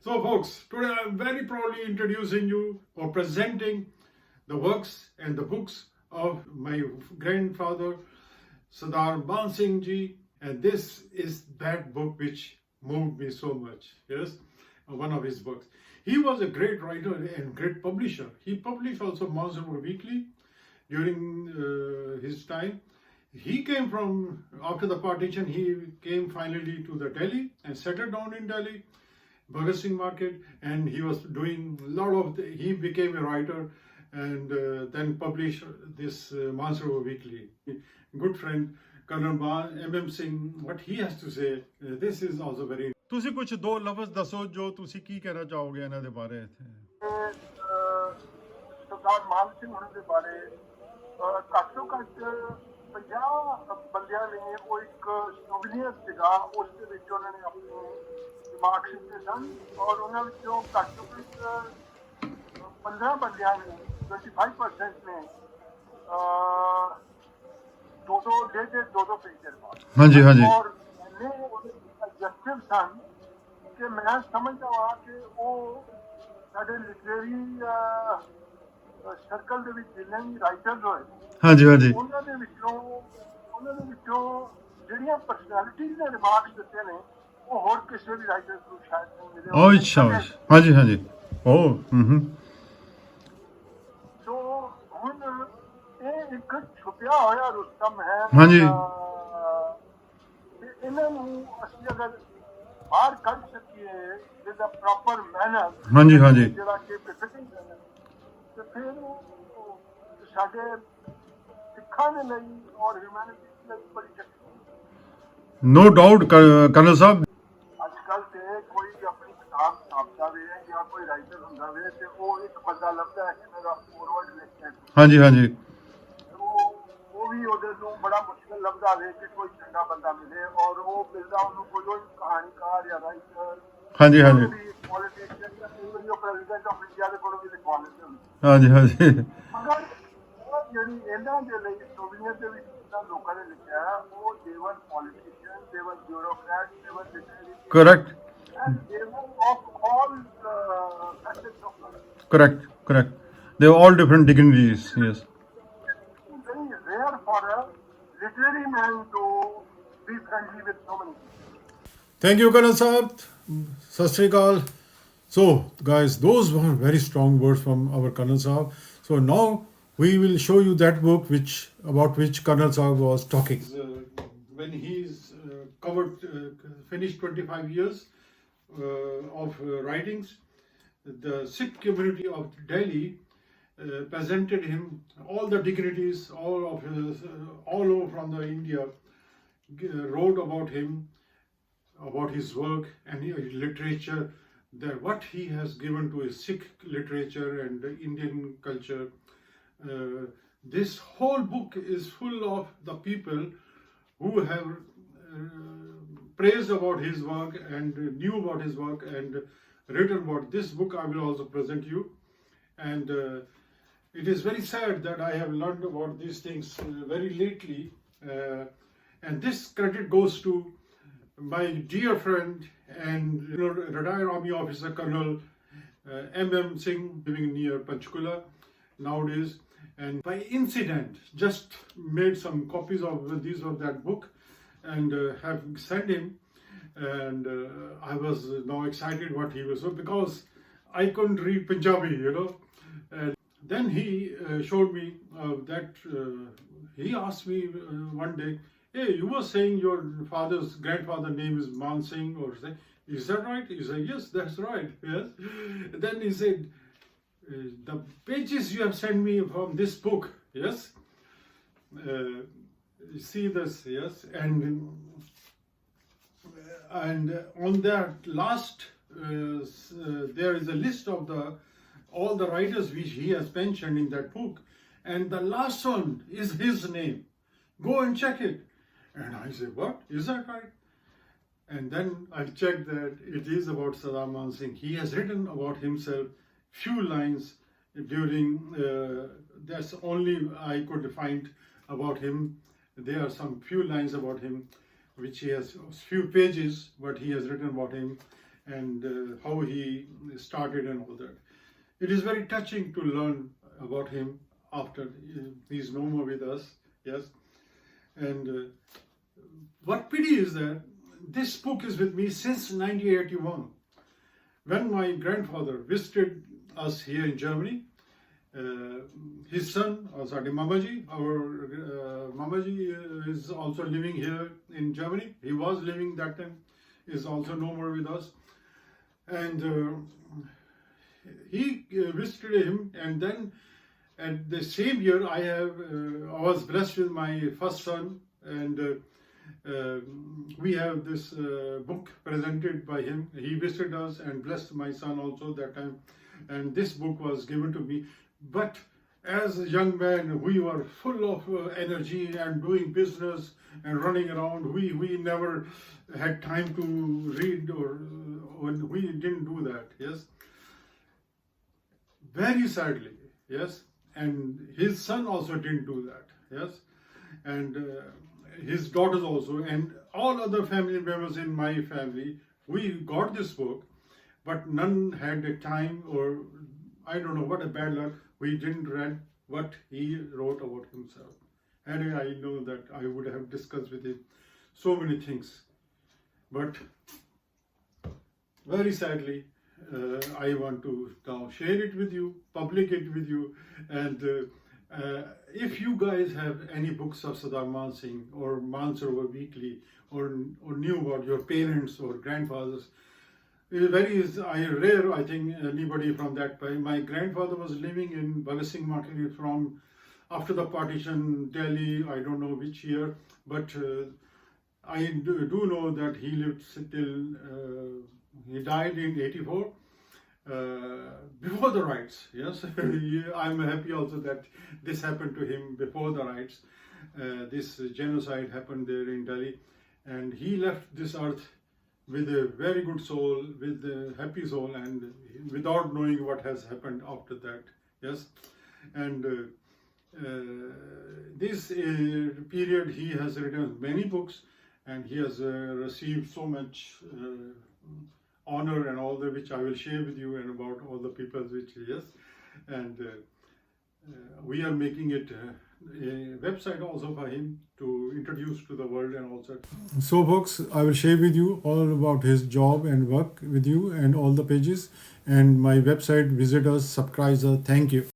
So folks, today I am very proudly introducing you or presenting the works and the books of my grandfather Sardar Singh ji, and this is that book which moved me so much. Yes, one of his books. He was a great writer and great publisher. He published also Mansarovar Weekly during his time. He came from, after the partition, he came finally to the Delhi and settled down in Delhi, Bhagat Singh Market, and he was doing a lot of, he became a writer and then published this Mansarovar Weekly. Good friend, Colonel M.M. Singh, what he has to say, this is also very. ਤੁਸੀਂ ਕੁਝ ਦੋ ਲਫ਼ਜ਼ ਦੱਸੋ ਜੋ ਤੁਸੀਂ ਕੀ ਕਹਿਣਾ ਚਾਹੋਗੇ ਇਹਨਾਂ ਦੇ ਬਾਰੇ ਸਰਦਾਰ ਮਾਨ ਸਿੰਘ ਹੋਣ ਦੇ ਬਾਰੇ ਘੱਟ ਤੋਂ ਘੱਟ 50 ਬੰਦਿਆਂ ਨੇ ਉਹ ਇੱਕ ਸੋਵੀਨੀਅਰ ਸੀਗਾ ਉਸ ਦੇ ਵਿੱਚ ਉਹਨਾਂ ਨੇ ਆਪਣੇ ਦਿਮਾਗ ਸਿੱਟੇ ਸਨ ਔਰ ਉਹਨਾਂ ਵਿੱਚੋਂ ਘੱਟ ਤੋਂ ਘੱਟ 15 ਬੰਦਿਆਂ ਨੇ 25% ਨੇ ਦੋ ਪੇਜ ਦੇ ਬਾਅਦ ਹਾਂਜੀ ਹਾਂਜੀ ਔਰ ਐਡਜਸਟਿਵ ਸਨ ਕਿ ਮੈਂ ਸਮਝਦਾ ਹਾਂ ਕਿ ਉਹ ਸਾਡੇ ਲਿਟਰੇਰੀ ਸਰਕਲ ਦੇ ਵਿੱਚ ਜਿੰਨੇ ਵੀ ਰਾਈਟਰਸ ਹੋਏ ਹਾਂਜੀ ਹਾਂਜੀ ਉਹਨਾਂ ਦੇ ਵਿੱਚੋਂ ਜਿਹੜੀਆਂ ਪਰਸਨੈਲਿਟੀਜ਼ ਦੇ ਰਿਮਾਰਕਸ ਦਿੱਤੇ ਨੇ ਉਹ ਹੋਰ ਕਿਸੇ ਵੀ ਰਾਈਟਰ ਨੂੰ ਸ਼ਾਇਦ ਨਹੀਂ ਮਿਲੇ। ਓ ਅੱਛਾ ਹਾਂਜੀ ਹਾਂਜੀ ਓ ਸੋ ਹੁਣ ਇਹ ਇੱਕ ਛੁਪਿਆ ਹੋਇਆ ਰੁਸਤਮ ਹੈ ਹਾਂਜੀ ਇਹਨਾਂ ਨੂੰ ਅਸੀਂ ਅਗਰ ਬਾਹਰ ਕੱਢ ਸਕੀਏ ਵਿਦ ਅ ਪ੍ਰੋਪਰ ਮੈਨਰ ਹਾਂਜੀ ਹਾਂਜੀ ਜਿਹੜਾ ਕਿ ਫਿਟਿੰਗ ਹੈ ਤੇ ਫਿਰ ਉਹ ਸਾਡੇ ਸਿੱਖਾਂ ਦੇ ਲਈ ਔਰ ਹਿਊਮੈਨਿਟੀ ਲਈ ਬੜੀ ਸ਼ਕਤੀ। नो डाउट कर्नल साहब ਅੱਜ ਕੱਲ੍ਹ ਤੇ ਕੋਈ ਆਪਣੀ ਕਿਤਾਬ ਛਾਪਦਾ ਵੇ ਜਾਂ ਕੋਈ ਰਾਈਟਰ ਹੁੰਦਾ ਵੇ ਤੇ ਉਹ ਇੱਕ ਬੰਦਾ ਲੱਭਦਾ ਹੈ ਕਿ ਮੇਰਾ ਫੋਰਵਰਡ ਲਿਖਿਆ ਹਾਂਜੀ ਹਾਂਜੀ ਉਹ ਵੀ ਉਹਦੇ ਨੂੰ ਬੜਾ ਮੁਸ਼ਕਿਲ ਲੱਭਦਾ ਵੇ ਕਿ ਕੋਈ ਚੰਗਾ ਬੰਦਾ ਮਿਲੇ ਔਰ ਉਹ ਮਿਲਦਾ ਉਹਨੂੰ ਕੋਈ ਕਹਾਣੀਕਾਰ ਜਾਂ ਰਾਈਟਰ ਹਾਂਜੀ ਹਾਂਜੀ ਪੋਲੀਟੀਸ਼ੀਅਨ ਜਾਂ ਕੋਈ ਪ੍ਰੈਜ਼ੀਡੈਂਟ ਆਫ ਇੰਡੀਆ ਦੇ ਕੋਲੋਂ ਵੀ ਲਿਖਵਾ ਲੈਂਦੇ ਹੁੰਦੇ ਹਾਂਜੀ ਹਾਂਜੀ ਮਗਰ ਉਹ ਜਿਹੜੀ ਇਹਨਾਂ ਦੇ ਲਈ ਸੋਵੀਨੀਅਰ ਦੇ ਵਿੱਚ ਜਿੱਦਾਂ ਲੋਕਾਂ ਨੇ ਲਿਖਿਆ ਉਹ the one politician the one bureaucrat the one literary correct the one of all factors of life correct they are all different dignities yes very rare for a literary man to be friendly with so many people. Thank you, Colonel Saab. Sat Sri Akal. So, guys, those were very strong words from our Colonel Saab. So now we will show you that book about which Colonel Saab was talking. When he's finished 25 years of writings, the Sikh community of Delhi presented him all the dignities, all over from the India, wrote about him, about his work and his literature, that what he has given to his Sikh literature and Indian culture. This whole book is full of the people who have praised about his work and knew about his work and written about this book. I will also present you, and it is very sad that I have learned about these things very lately, and this credit goes to my dear friend and retired army officer Colonel M.M. Singh, living near Panchkula nowadays, and by incident just made some copies of that book and have sent him, and I was now excited what he was, so because I couldn't read Punjabi, and then he showed me that he asked me one day, hey, you were saying your grandfather name is Man Singh, or say, is that right? He said, yes, that's right. Yes. Then he said, the pages you have sent me from this book, yes, you see this, yes, and on that last, there is a list of all the writers which he has mentioned in that book, and the last one is his name. Go and check it. And I said, what? Is that right? And then I checked that it is about Sardar Singh. He has written about himself few lines during, that's only I could find about him. There are some few lines about him, which he has few pages, but he has written about him. and how he started and all that. It is very touching to learn about him after he's no more with us. Yes, and what pity is that this book is with me since 1981, when my grandfather visited us here in Germany. His son, sorry, Mamaji, our Mamaji is also living here in Germany. He was living that time, is also no more with us. And he visited him, and then at the same year I was blessed with my first son, and we have this book presented by him. He visited us and blessed my son also that time, and this book was given to me. But as a young man, we were full of energy and doing business and running around. We never had time to read, or we didn't do that. Yes, very sadly. Yes, and his son also didn't do that. Yes, and his daughters also, and all other family members in my family. We got this book, but none had the time, or I don't know what a bad luck. We didn't read what he wrote about himself. And I know that I would have discussed with him so many things. But very sadly, I want to now share it with you, public it with you. And if you guys have any books of Sardar Man Singh or Mansarovar Weekly, or knew about your parents or grandfathers, I think anybody from that time. My grandfather was living in Bhagat Singh Market from after the partition, Delhi, I don't know which year, but I do know that he lived till, he died in 84, before the riots. Yes, I'm happy also that this happened to him before the riots. This genocide happened there in Delhi, and he left this earth with a very good soul, with a happy soul, and without knowing what has happened after that. Yes, and this period he has written many books, and he has received so much honor and all that, which I will share with you, and about all the people which he has. And we are making it a website also for him to introduce to the world, and also. So folks, I will share with you all about his job and work with you, and all the pages, and my website. Visit us, subscribe us. Thank you.